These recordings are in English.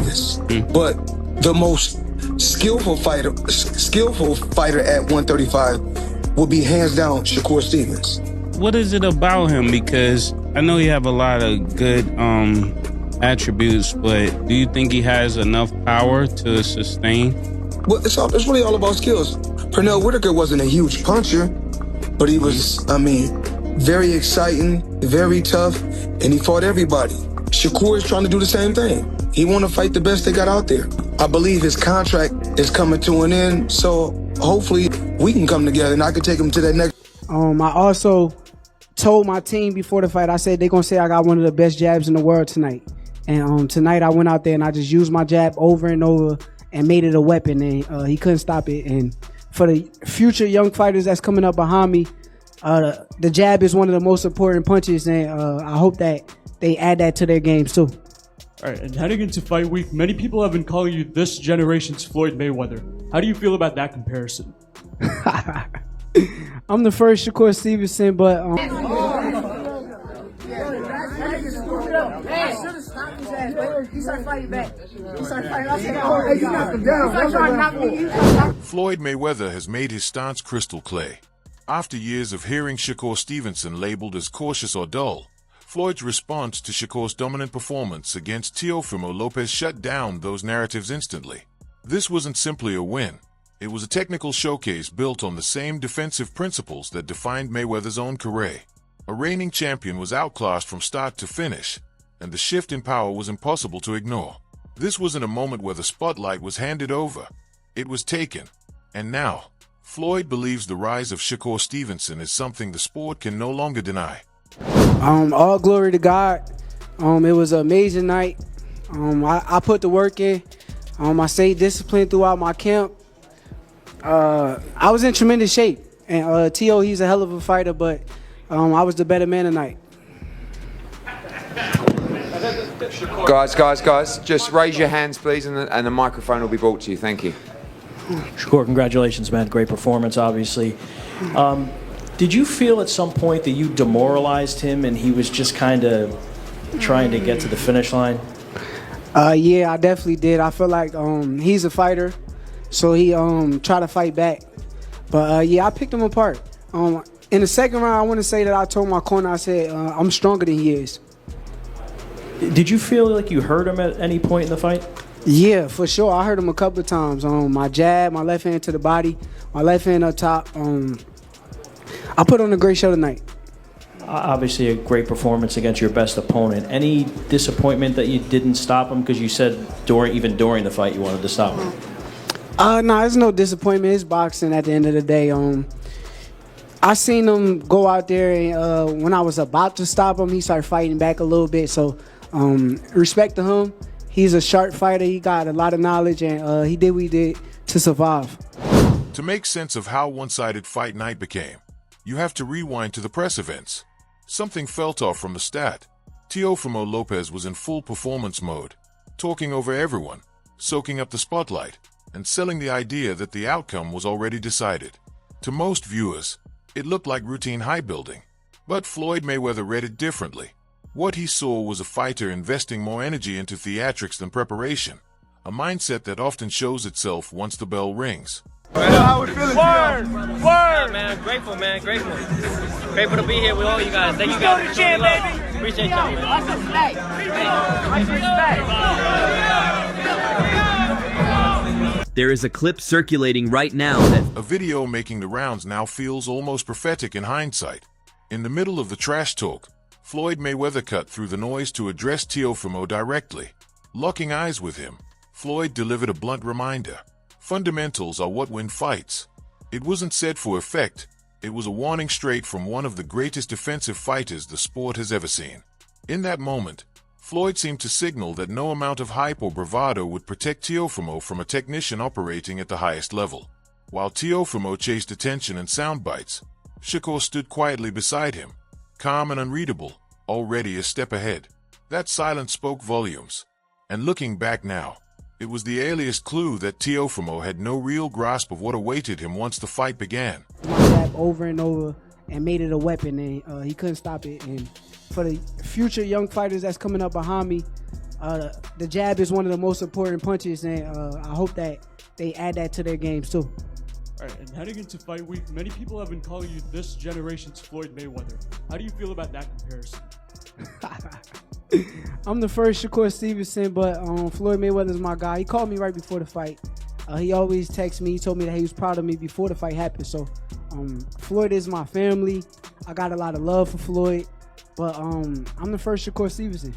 Davis. But the most skillful fighter at 135 will be hands down Shakur Stevenson. What is it about him? Because I know you have a lot of good attributes, but do you think he has enough power to sustain? Well, it's really all about skills. Pernell Whitaker wasn't a huge puncher, but he was, very exciting, very tough, and he fought everybody. Shakur is trying to do the same thing. He want to fight the best they got out there. I believe his contract is coming to an end, so hopefully we can come together and I can take him to that next. I also told my team before the fight, I said they're going to say I got one of the best jabs in the world tonight. And tonight I went out there and I just used my jab over and over and made it a weapon, and he couldn't stop it. And for the future young fighters that's coming up behind me, the jab is one of the most important punches, and I hope that they add that to their games too. All right, and heading into fight week, many people have been calling you this generation's Floyd Mayweather. How do you feel about that comparison? I'm the first Shakur Stevenson, but Floyd Mayweather has made his stance crystal clear. After years of hearing Shakur Stevenson labeled as cautious or dull, Floyd's response to Shakur's dominant performance against Teofimo Lopez shut down those narratives instantly. This wasn't simply a win. It was a technical showcase built on the same defensive principles that defined Mayweather's own career. A reigning champion was outclassed from start to finish, and the shift in power was impossible to ignore. This wasn't a moment where the spotlight was handed over. It was taken. And now, Floyd believes the rise of Shakur Stevenson is something the sport can no longer deny. All glory to God. It was an amazing night. I put the work in. I stayed disciplined throughout my camp. I was in tremendous shape. And T.O., he's a hell of a fighter, but I was the better man tonight. Guys, just raise your hands, please, and the microphone will be brought to you. Thank you. Shakur, congratulations, man. Great performance, obviously. Did you feel at some point that you demoralized him and he was just kind of trying to get to the finish line? Yeah, I definitely did. I feel like he's a fighter, so he tried to fight back. But, yeah, I picked him apart. In the second round, I want to say that I told my corner, I said, I'm stronger than he is. Did you feel like you hurt him at any point in the fight? Yeah, for sure. I hurt him a couple of times. My jab, my left hand to the body, my left hand up top. I put on a great show tonight. Obviously, a great performance against your best opponent. Any disappointment that you didn't stop him? Because you said even during the fight you wanted to stop him. No, there's no disappointment. It's boxing at the end of the day. I seen him go out there, and when I was about to stop him, he started fighting back a little bit. So, respect to him. He's a sharp fighter. He got a lot of knowledge, and he did what he did to survive. To make sense of how one-sided fight night became, you have to rewind to the press events. Something felt off from the start. Teofimo Lopez was in full performance mode, talking over everyone, soaking up the spotlight, and selling the idea that the outcome was already decided. To most viewers, it looked like routine high building, but Floyd Mayweather read it differently. What he saw was a fighter investing more energy into theatrics than preparation, a mindset that often shows itself once the bell rings. Word, man. Grateful, man. Grateful to be here with all you guys. Thank you guys for showing love. Appreciate y'all, man. There is a clip circulating right now that a video making the rounds now feels almost prophetic in hindsight. In the middle of the trash talk, Floyd Mayweather cut through the noise to address Teofimo directly. Locking eyes with him, Floyd delivered a blunt reminder. Fundamentals are what win fights. It wasn't said for effect. It was a warning straight from one of the greatest defensive fighters the sport has ever seen. In that moment, Floyd seemed to signal that no amount of hype or bravado would protect Teofimo from a technician operating at the highest level. While Teofimo chased attention and sound bites, Shakur stood quietly beside him, calm and unreadable, already a step ahead. That silence spoke volumes. And looking back now, it was the earliest clue that Teofimo had no real grasp of what awaited him once the fight began. My jab over and over and made it a weapon, and he couldn't stop it. And for the future young fighters that's coming up behind me, The jab is one of the most important punches, and I hope that they add that to their games too. All right, and heading into fight week, many people have been calling you this generation's Floyd Mayweather. How do you feel about that comparison? I'm the first Shakur Stevenson, but Floyd Mayweather's my guy. He called me right before the fight. He always texts me. He told me that he was proud of me before the fight happened. So Floyd is my family. I got a lot of love for Floyd, but I'm the first Shakur Stevenson.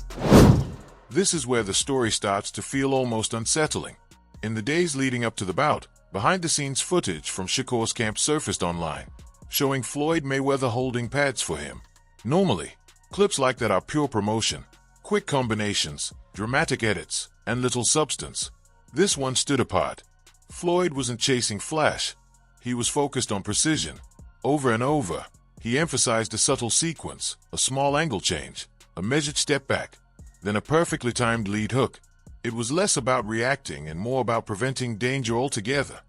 This is where the story starts to feel almost unsettling. In the days leading up to the bout, behind-the-scenes footage from Shakur's camp surfaced online, showing Floyd Mayweather holding pads for him. Normally, clips like that are pure promotion, quick combinations, dramatic edits, and little substance. This one stood apart. Floyd wasn't chasing flash. He was focused on precision. Over and over, he emphasized a subtle sequence, a small angle change, a measured step back, then a perfectly timed lead hook. It was less about reacting and more about preventing danger altogether,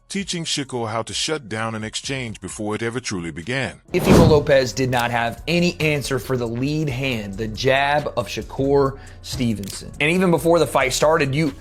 teaching Shakur how to shut down an exchange before it ever truly began. Teofimo Lopez did not have any answer for the lead hand, the jab of Shakur Stevenson. And even before the fight started, you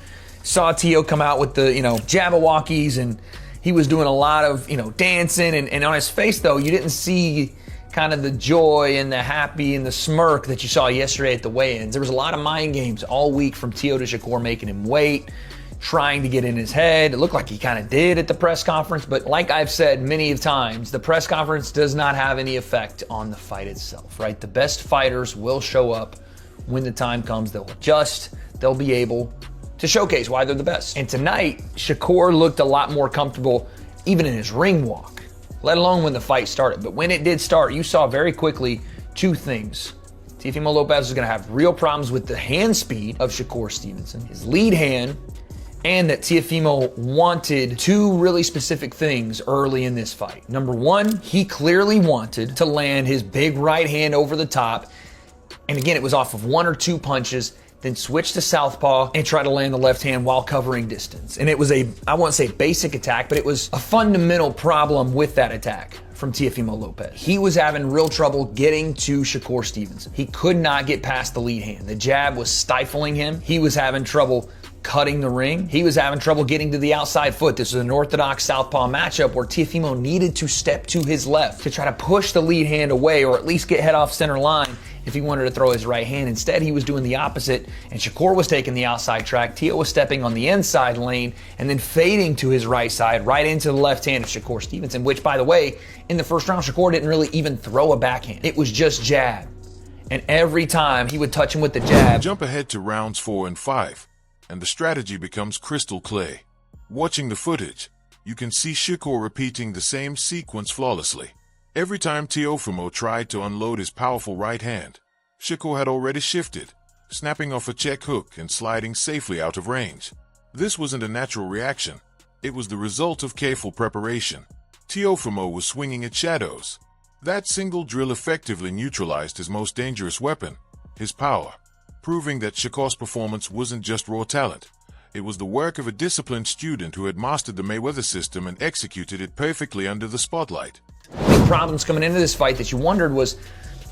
saw Teo come out with the, Jabberwockies, and he was doing a lot of, dancing, and on his face, though, you didn't see kind of the joy and the happy and the smirk that you saw yesterday at the weigh-ins. There was a lot of mind games all week from Teo to Shakur, making him wait, trying to get in his head. It looked like he kind of did at the press conference, but like I've said many times, the press conference does not have any effect on the fight itself, right? The best fighters will show up when the time comes. They'll adjust. They'll be able to showcase why they're the best. And tonight, Shakur looked a lot more comfortable even in his ring walk, let alone when the fight started. But when it did start, you saw very quickly two things. Teofimo Lopez was going to have real problems with the hand speed of Shakur Stevenson, his lead hand, and that Teofimo wanted two really specific things early in this fight. Number one, he clearly wanted to land his big right hand over the top. And again, it was off of one or two punches, then switch to southpaw and try to land the left hand while covering distance. And it was I won't say basic attack, but it was a fundamental problem with that attack from Teofimo Lopez. He was having real trouble getting to Shakur Stevenson. He could not get past the lead hand. The jab was stifling him. He was having trouble cutting the ring. He was having trouble getting to the outside foot. This was an orthodox southpaw matchup where Teofimo needed to step to his left to try to push the lead hand away, or at least get head off center line if he wanted to throw his right hand. Instead, he was doing the opposite, and Shakur was taking the outside track. Teo was stepping on the inside lane and then fading to his right side, right into the left hand of Shakur Stevenson, which, by the way, in the first round, Shakur didn't really even throw a backhand. It was just jab. And every time he would touch him with the jab. Jump ahead to rounds 4 and 5, and the strategy becomes crystal clear. Watching the footage, you can see Shakur repeating the same sequence flawlessly. Every time Teofimo tried to unload his powerful right hand, Shakur had already shifted, snapping off a check hook and sliding safely out of range. This wasn't a natural reaction. It was the result of careful preparation. Teofimo was swinging at shadows. That single drill effectively neutralized his most dangerous weapon, his power, proving that Shakur's performance wasn't just raw talent. It was the work of a disciplined student who had mastered the Mayweather system and executed it perfectly under the spotlight. Big problems coming into this fight that you wondered was,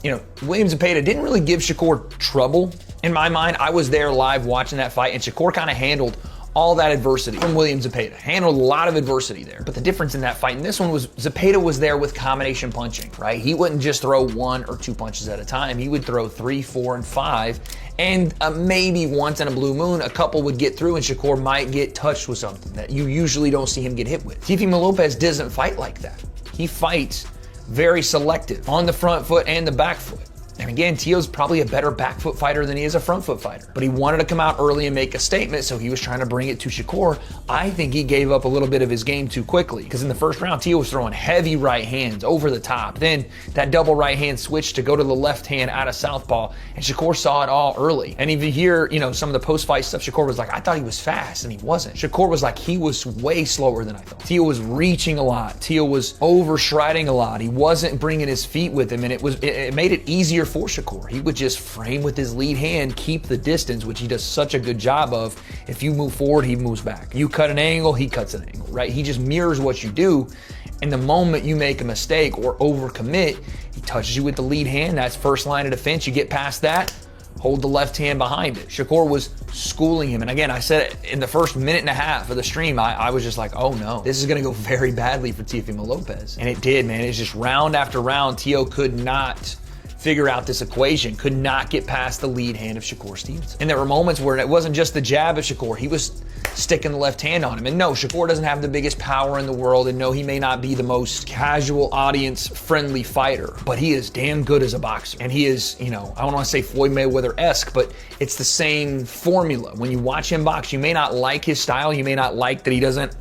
Williams and Zepeda didn't really give Shakur trouble. In my mind, I was there live watching that fight, and Shakur kind of handled all that adversity from Williams and Zepeda. Handled a lot of adversity there. But the difference in that fight and this one was Zepeda was there with combination punching, right? He wouldn't just throw one or two punches at a time. He would throw 3, 4, and 5. And maybe once in a blue moon, a couple would get through and Shakur might get touched with something that you usually don't see him get hit with. Teofimo Lopez doesn't fight like that. He fights very selective on the front foot and the back foot. And again, Teo's probably a better back foot fighter than he is a front foot fighter. But he wanted to come out early and make a statement, so he was trying to bring it to Shakur. I think he gave up a little bit of his game too quickly, because in the first round, Teo was throwing heavy right hands over the top. Then that double right hand switched to go to the left hand out of southpaw, and Shakur saw it all early. And if you hear, some of the post-fight stuff, Shakur was like, I thought he was fast, and he wasn't. Shakur was like, he was way slower than I thought. Teo was reaching a lot. Teo was overstriding a lot. He wasn't bringing his feet with him, and it made it easier for Shakur. He would just frame with his lead hand, keep the distance, which he does such a good job of. If you move forward, he moves back. You cut an angle, he cuts an angle, right? He just mirrors what you do. And the moment you make a mistake or overcommit, he touches you with the lead hand. That's first line of defense. You get past that, hold the left hand behind it. Shakur was schooling him. And again, I said it in the first minute and a half of the stream, I was just like, oh no, this is gonna go very badly for Teofimo Lopez. And it did, man. It's just round after round, Teo could not figure out this equation, could not get past the lead hand of Shakur Stevenson. And there were moments where it wasn't just the jab of Shakur, he was sticking the left hand on him. And no, Shakur doesn't have the biggest power in the world, and no, he may not be the most casual, audience-friendly fighter, but he is damn good as a boxer. And he is, you know, I don't want to say Floyd Mayweather-esque, but it's the same formula. When you watch him box, you may not like his style, you may not like that he doesn't,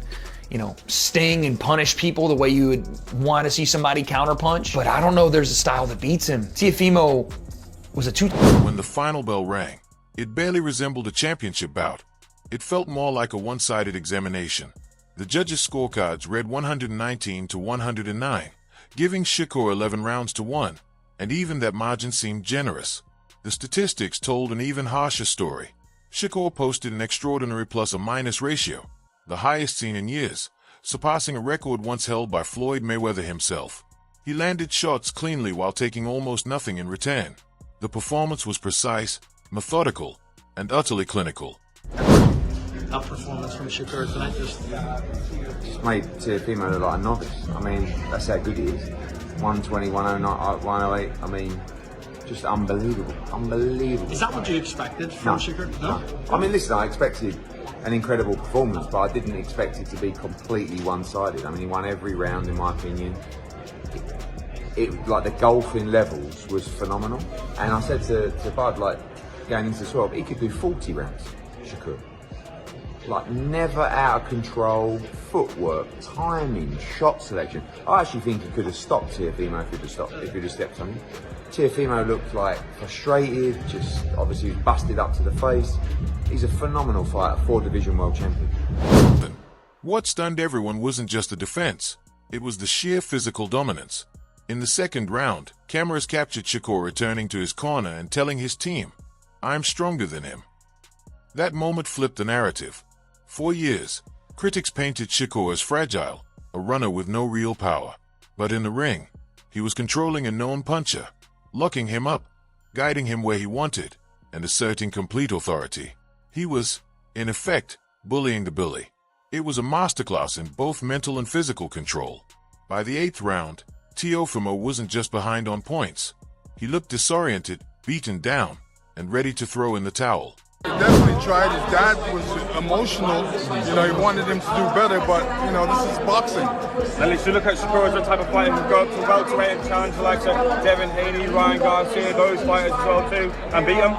you know, sting and punish people the way you would want to see somebody counterpunch. But I don't know there's a style that beats him. Teofimo was a two. When the final bell rang, it barely resembled a championship bout. It felt more like a one-sided examination. The judges' scorecards read 119 to 109, giving Shakur 11 rounds to 1, and even that margin seemed generous. The statistics told an even harsher story. Shakur posted an extraordinary plus-or-minus ratio, the highest seen in years, surpassing a record once held by Floyd Mayweather himself. He landed shots cleanly while taking almost nothing in return. The performance was precise, methodical, and utterly clinical. That performance from Shakur tonight just made Teofimo look like a novice. I mean, that's how good he is. 120, 109, 108, I mean, just unbelievable, unbelievable. Is that what you expected from Shakur? No? I mean, listen, I expected an incredible performance, but I didn't expect it to be completely one-sided. I mean, he won every round, in my opinion. Like the golfing levels was phenomenal. And I said to Bud, like, going into 12, he could do 40 rounds, Shakur. Like, never out of control, footwork, timing, shot selection. I actually think he could have stopped Teofimo if he'd have stepped on him. Teofimo looked like frustrated, just obviously he was busted up to the face. He's a phenomenal fighter, 4-division world champion. What stunned everyone wasn't just the defense, it was the sheer physical dominance. In the second round, cameras captured Shakur returning to his corner and telling his team, "I'm stronger than him." That moment flipped the narrative. For years, critics painted Shakur as fragile, a runner with no real power. But in the ring, he was controlling a known puncher, locking him up, guiding him where he wanted, and asserting complete authority. He was, in effect, bullying the bully. It was a masterclass in both mental and physical control. By the 8th round, Teofimo wasn't just behind on points. He looked disoriented, beaten down, and ready to throw in the towel. He definitely tried. His dad was emotional. You know, he wanted him to do better, but, you know, this is boxing. At least you look at Shakur as the type of fighter who go up to welterweight and challenge like Devin Haney, Ryan Garcia, those fighters as well too, and beat them.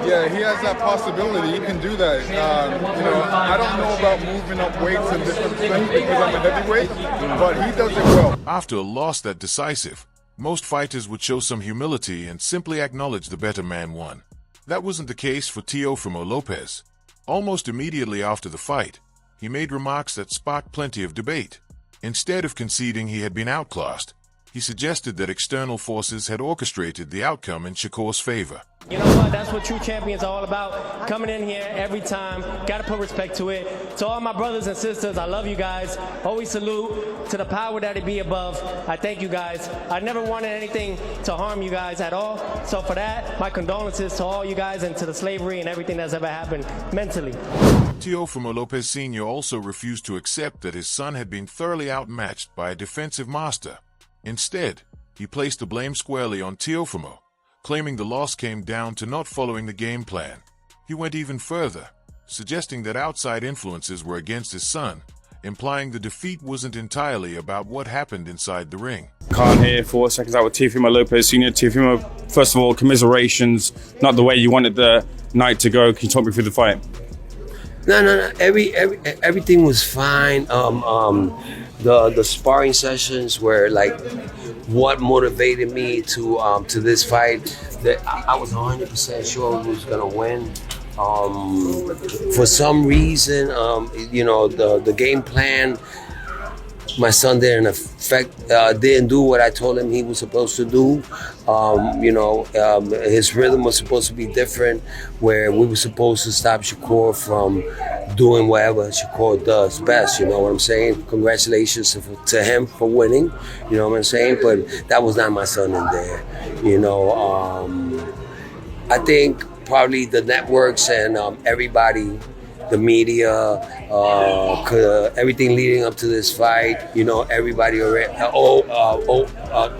Yeah, he has that possibility. He can do that. You know, I don't know about moving up weights and different things because I'm a heavyweight, but he does it well. After a loss that decisive, most fighters would show some humility and simply acknowledge the better man won. That wasn't the case for Teofimo Lopez. Almost immediately after the fight, he made remarks that sparked plenty of debate. Instead of conceding he had been outclassed, he suggested that external forces had orchestrated the outcome in Shakur's favor. You know what? That's what true champions are all about. Coming in here every time, gotta put respect to it. To all my brothers and sisters, I love you guys. Always salute to the power that it be above. I thank you guys. I never wanted anything to harm you guys at all. So for that, my condolences to all you guys and to the slavery and everything that's ever happened mentally. Teofimo Lopez Sr. also refused to accept that his son had been thoroughly outmatched by a defensive master. Instead, he placed the blame squarely on Teofimo, claiming the loss came down to not following the game plan. He went even further, suggesting that outside influences were against his son, implying the defeat wasn't entirely about what happened inside the ring. Can't hear 4 seconds out with Teofimo Lopez Sr. Teofimo, first of all, commiserations, not the way you wanted the night to go. Can you talk me through the fight? No. Everything was fine. The sparring sessions were like what motivated me to this fight. That I was 100% sure we was gonna win. For some reason, you know, the game plan, my son didn't do what I told him he was supposed to do. You know, his rhythm was supposed to be different, where we were supposed to stop Shakur from doing whatever Shakur does best, you know what I'm saying? Congratulations to him for winning, you know what I'm saying? But that was not my son in there, you know. I think probably the networks and everybody, the media, everything leading up to this fight, you know, everybody already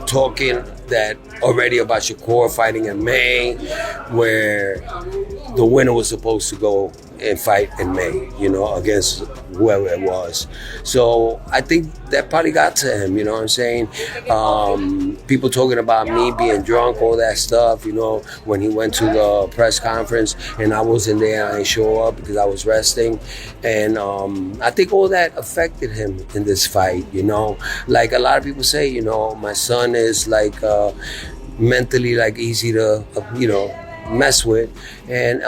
talking that already about Shakur fighting in May, where the winner was supposed to go and fight in May, you know, against whoever it was. So I think that probably got to him, you know what I'm saying? People talking about me being drunk, all that stuff, you know, when he went to the press conference and I wasn't there, I didn't show up because I was resting. And I think all that affected him in this fight, you know? Like a lot of people say, you know, my son is like mentally like easy to, you know, mess with. And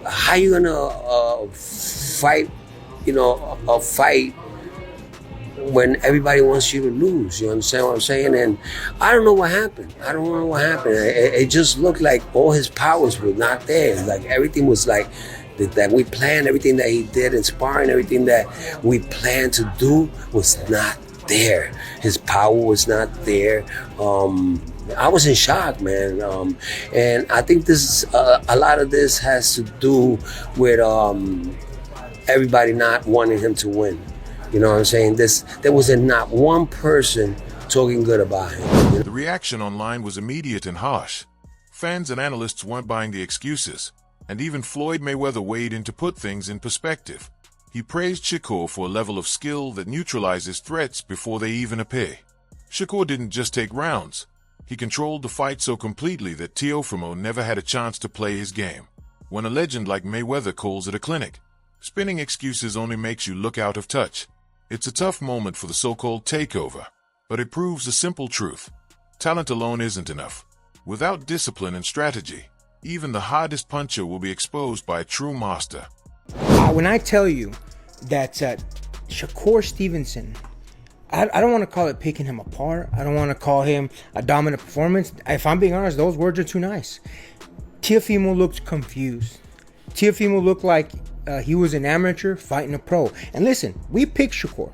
how you gonna fight, you know, a fight when everybody wants you to lose? You understand what I'm saying? And I don't know what happened. I don't know what happened. It just looked like all his powers were not there. Like everything was like that we planned, everything that he did in sparring, everything that we planned to do was not there. His power was not there. I was in shock, man. And I think this a lot of this has to do with everybody not wanting him to win. You know what I'm saying? There was not one person talking good about him. The reaction online was immediate and harsh. Fans and analysts weren't buying the excuses, and even Floyd Mayweather weighed in to put things in perspective. He praised Shakur for a level of skill that neutralizes threats before they even appear. Shakur didn't just take rounds. He controlled the fight so completely that Teofimo never had a chance to play his game. When a legend like Mayweather calls it a clinic, spinning excuses only makes you look out of touch. It's a tough moment for the so-called takeover, but it proves a simple truth. Talent alone isn't enough. Without discipline and strategy, even the hardest puncher will be exposed by a true master. When I tell you that Shakur Stevenson, I don't want to call it picking him apart. I don't want to call him a dominant performance. If I'm being honest, those words are too nice. Teofimo looked confused. Teofimo looked like he was an amateur fighting a pro. And listen, we picked Shakur.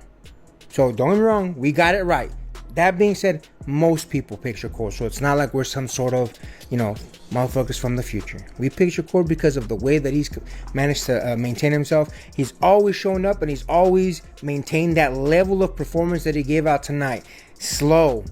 So don't get me wrong, we got it right. That being said, most people pick Shakur. So it's not like we're some sort of, you know, motherfuckers from the future. We picked Shakur because of the way that he's managed to maintain himself. He's always shown up and he's always maintained that level of performance that he gave out tonight. Slow,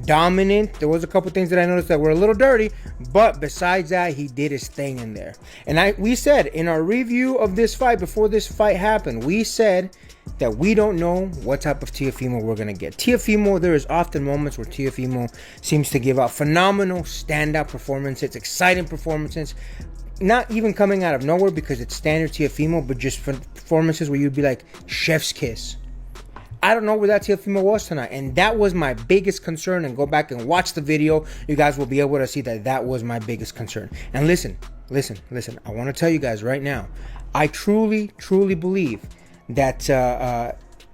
dominant. There was a couple things that I noticed that were a little dirty, but besides that, he did his thing in there. And we said in our review of this fight, before this fight happened, we said that we don't know what type of Teofimo we're going to get. Teofimo, there is often moments where Teofimo seems to give out phenomenal standout performances, exciting performances, not even coming out of nowhere because it's standard Teofimo, but just performances where you'd be like, chef's kiss. I don't know where that Teofimo was tonight, and that was my biggest concern. And go back and watch the video. You guys will be able to see that that was my biggest concern. And listen. I want to tell you guys right now, I truly believe that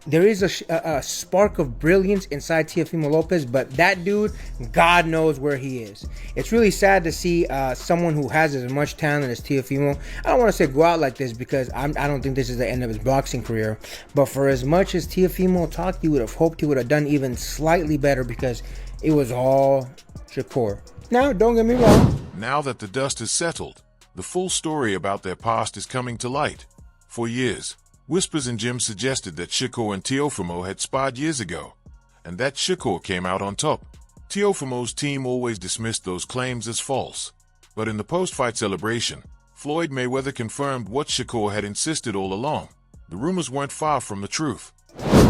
there is a spark of brilliance inside Teofimo Lopez, but that dude, God knows where he is. It's really sad to see someone who has as much talent as Teofimo. I don't want to say go out like this because I don't think this is the end of his boxing career. But for as much as Teofimo talked, you would have hoped he would have done even slightly better because it was all Shakur. Now, don't get me wrong. Now that the dust has settled, the full story about their past is coming to light. For years, whispers in gyms suggested that Shakur and Teofimo had sparred years ago, and that Shakur came out on top. Teofimo's team always dismissed those claims as false. But in the post-fight celebration, Floyd Mayweather confirmed what Shakur had insisted all along. The rumors weren't far from the truth.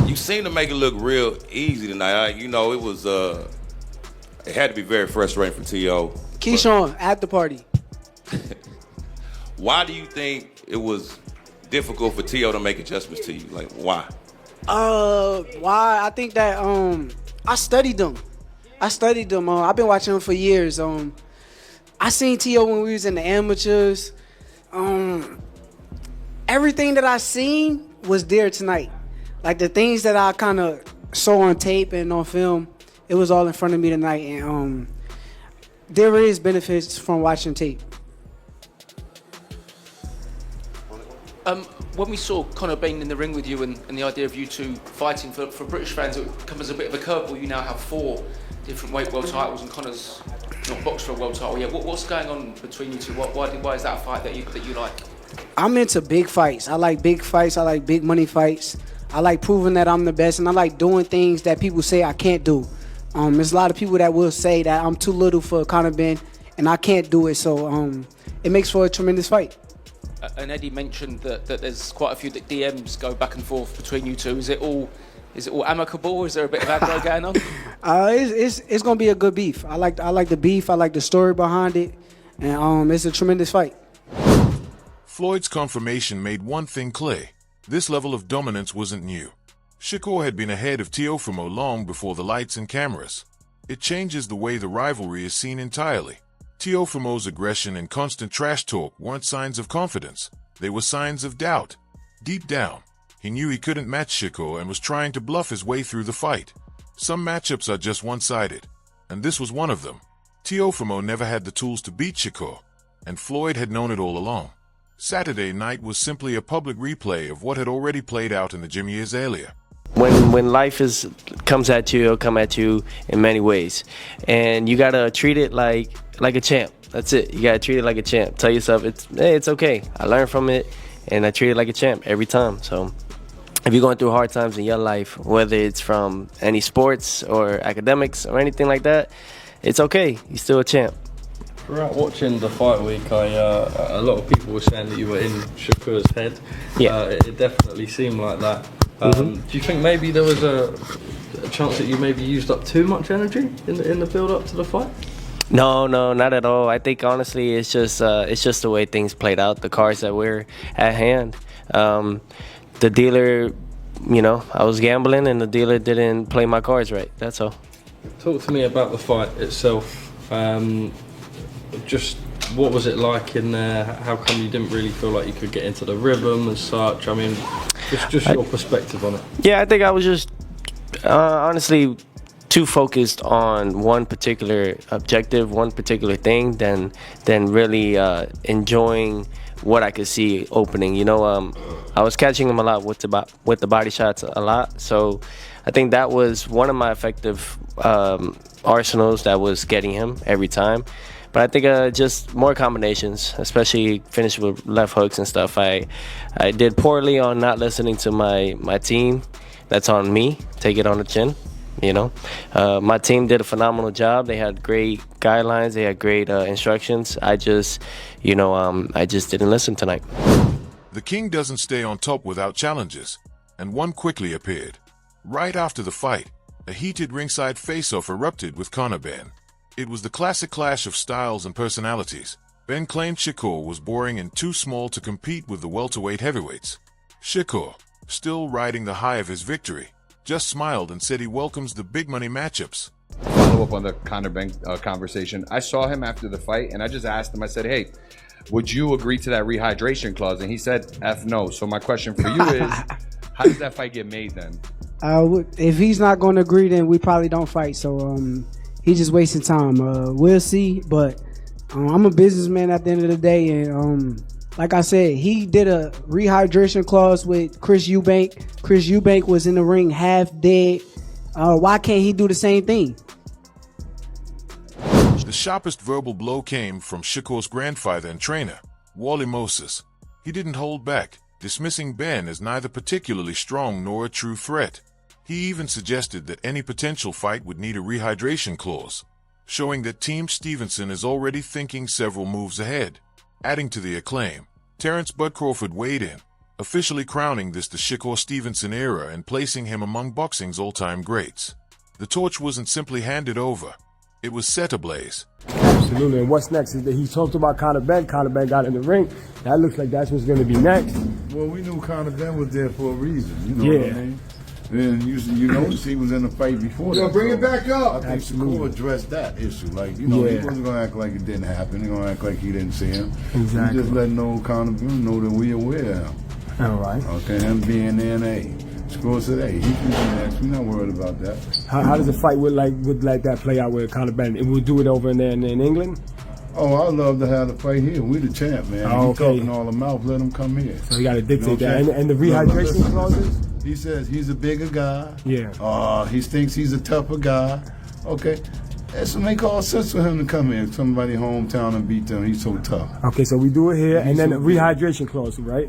You seem to make it look real easy tonight. You know, it was, it had to be very frustrating for T.O. Keyshawn, at the party. Why do you think it was difficult for T.O. to make adjustments to you? Like, why? Why? I think that I studied them. I've been watching him for years. I seen T.O. when we was in the amateurs. Everything that I seen was there tonight. Like the things that I kind of saw on tape and on film, it was all in front of me tonight. And there is benefits from watching tape. When we saw Conor being in the ring with you and the idea of you two fighting, for British fans, it would come as a bit of a curveball. You now have 4 different weight world titles and Conor's not boxed for a world title yet. What's going on between you two? Why is that a fight that you like? I'm into big fights. I like big fights. I like big money fights. I like proving that I'm the best, and I like doing things that people say I can't do. There's a lot of people that will say that I'm too little for Conor Ben, and I can't do it. So it makes for a tremendous fight. And Eddie mentioned that there's quite a few DMs go back and forth between you two. Is it all amicable? Is there a bit of aggro going on? It's gonna be a good beef. I like the beef. I like the story behind it, and it's a tremendous fight. Floyd's confirmation made one thing clear. This level of dominance wasn't new. Shakur had been ahead of Teofimo long before the lights and cameras. It changes the way the rivalry is seen entirely. Teofimo's aggression and constant trash talk weren't signs of confidence. They were signs of doubt. Deep down, he knew he couldn't match Shakur and was trying to bluff his way through the fight. Some matchups are just one-sided, and this was one of them. Teofimo never had the tools to beat Shakur, and Floyd had known it all along. Saturday night was simply a public replay of what had already played out in the gym years earlier. When life comes at you, it'll come at you in many ways, and you gotta treat it like a champ. That's it. You gotta treat it like a champ. Tell yourself it's okay. I learned from it, and I treat it like a champ every time. So if you're going through hard times in your life, whether it's from any sports or academics or anything like that, it's okay. You're still a champ. Throughout watching the fight week, a lot of people were saying that you were in Shakur's head. Yeah. It definitely seemed like that. Do you think maybe there was a chance that you maybe used up too much energy in the build-up to the fight? No, not at all. I think honestly, it's just the way things played out, the cards that were at hand. The dealer, I was gambling, and the dealer didn't play my cards right. That's all. Talk to me about the fight itself. Just what was it like in there? How come you didn't really feel like you could get into the rhythm as such? I mean, just your perspective on it. Yeah, I think I was just honestly too focused on one particular objective, one particular thing, than really enjoying what I could see opening. I was catching him a lot with the body shots a lot. So I think that was one of my effective arsenals that was getting him every time. But I think just more combinations, especially finishing with left hooks and stuff. I did poorly on not listening to my team. That's on me. Take it on the chin. My team did a phenomenal job. They had great guidelines. They had great instructions. I just didn't listen tonight. The king doesn't stay on top without challenges, and one quickly appeared. Right after the fight, a heated ringside face-off erupted with Conor Ben. It was the classic clash of styles and personalities. Ben claimed Shakur was boring and too small to compete with the welterweight heavyweights. Shakur, still riding the high of his victory, just smiled and said he welcomes the big money matchups. Follow up on the Conor Ben conversation. I saw him after the fight, and I just asked him, I said, hey, would you agree to that rehydration clause? And he said, F no. So my question for you is, how does that fight get made then? If he's not going to agree, then we probably don't fight. So he's just wasting time. We'll see. But I'm a businessman at the end of the day. And like I said, he did a rehydration clause with Chris Eubank. Chris Eubank was in the ring half dead. Why can't he do the same thing? The sharpest verbal blow came from Shakur's grandfather and trainer, Wally Moses. He didn't hold back, dismissing Ben as neither particularly strong nor a true threat. He even suggested that any potential fight would need a rehydration clause, showing that Team Stevenson is already thinking several moves ahead. Adding to the acclaim, Terrence Bud Crawford weighed in, officially crowning this the Shakur Stevenson era and placing him among boxing's all-time greats. The torch wasn't simply handed over, it was set ablaze. Absolutely, and what's next is that he talked about Conor Ben. Conor Ben got in the ring. That looks like that's what's going to be next. Well, we knew Conor Ben was there for a reason, you know what I mean? And you notice he was in the fight before that. Bring it back up. I think Shakur addressed that issue. Like, he wasn't going to act like it didn't happen. He going to act like he didn't see him. Exactly. He just letting old Conor Ben know that we aware of him. All right. Okay, him being NA. Shakur said, hey, he can be next. We're not worried about that. How does a fight would like that play out with Conor Ben? We'll do it over in England? Oh, I'd love to have the fight here. We the champ, man. Oh, He's talking all the mouth. Let him come here. So you got to dictate that. And the rehydration clauses? He says he's a bigger guy. Yeah. He thinks he's a tougher guy. Okay. It make all sense for him to come here, somebody hometown, and beat them. He's so tough. Okay, so we do it here, and then the rehydration clause, right?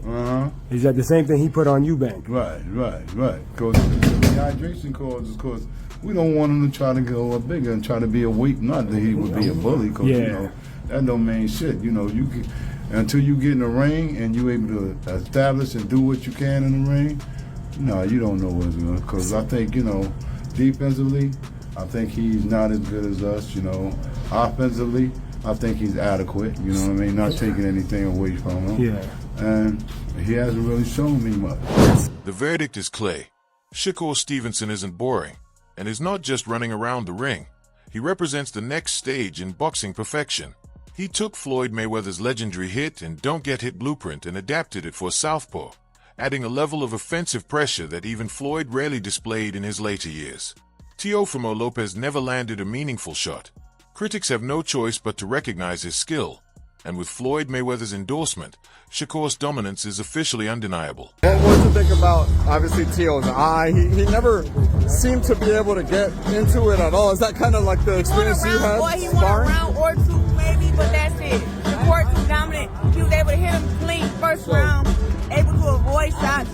Is that the same thing he put on Eubank? Right. Because the rehydration clause is because we don't want him to try to go up bigger and try to be a weight. Not that he would be a bully, because you know that don't mean shit. You know, you can, until you get in the ring and you able to establish and do what you can in the ring. No, you don't know what's going. Because I think, you know, defensively, I think he's not as good as us. You know, offensively, I think he's adequate. You know what I mean? Not taking anything away from him. Yeah. And he hasn't really shown me much. The verdict is clear. Shakur Stevenson isn't boring, and is not just running around the ring. He represents the next stage in boxing perfection. He took Floyd Mayweather's legendary hit and don't get hit blueprint and adapted it for southpaw, adding a level of offensive pressure that even Floyd rarely displayed in his later years. Teofimo Lopez never landed a meaningful shot. Critics have no choice but to recognize his skill, and with Floyd Mayweather's endorsement, Shakur's dominance is officially undeniable. What to think about, obviously, Teo's eye? He never seemed to be able to get into it at all. Is that kind of like the experience you had? Boy, he won a round or two, maybe, but that's it. Shakur too dominant. He was able to hit him clean first round, able to avoid shots.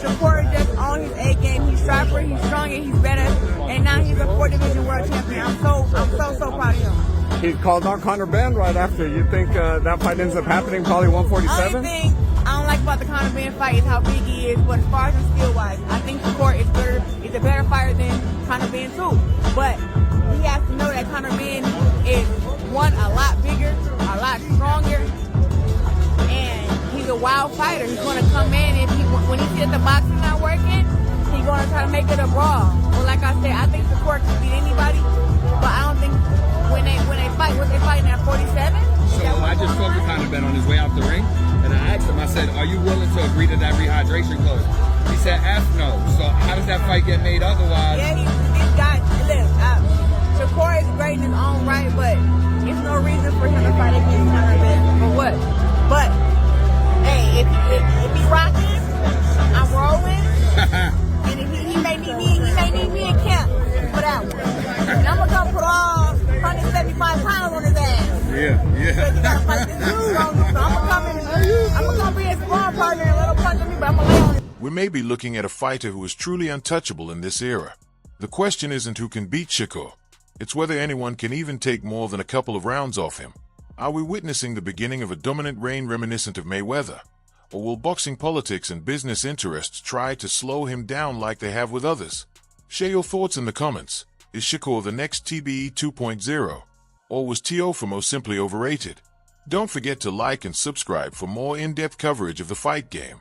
Shakur is just on his A game. He's sharper, he's stronger, he's better, and now he's a 4th division world champion. I'm so proud of him. He called out Conor Ben right after. You think that fight ends up happening probably 147? Only thing I don't like about the Conor Ben fight is how big he is, but as far as skill-wise, I think Shakur is better. He's a better fighter than Conor Ben too. But he has to know that Conor Ben is, one, a lot bigger, a lot stronger, and he's a wild fighter. He's going to come in, and when he sees the boxing not working, he's going to try to make it a brawl. Well, like I said, I think Shakur can beat anybody, but I don't think when they fight, what they fighting at 47? So I just spoke to Conor Ben on his way out the ring, and I asked him, I said, are you willing to agree to that rehydration clause? He said, F no. So how does that fight get made otherwise? Yeah, this guy, look, Shakur is great in his own right, but there's no reason for him to fight against Conor Ben. For what? But, hey, if he's rocking, I'm rolling, and if he may need me in camp for that one. And I'm going to come put all 175 pounds on his ass. Yeah. Because he got to fight this dude on him. So I'm going to come be his sparring partner and let him punch me, but I'm going to lay on him. We may be looking at a fighter who is truly untouchable in this era. The question isn't who can beat Shakur. It's whether anyone can even take more than a couple of rounds off him. Are we witnessing the beginning of a dominant reign reminiscent of Mayweather? Or will boxing politics and business interests try to slow him down like they have with others? Share your thoughts in the comments. Is Shakur the next TBE 2.0? Or was Teofimo simply overrated? Don't forget to like and subscribe for more in-depth coverage of the fight game.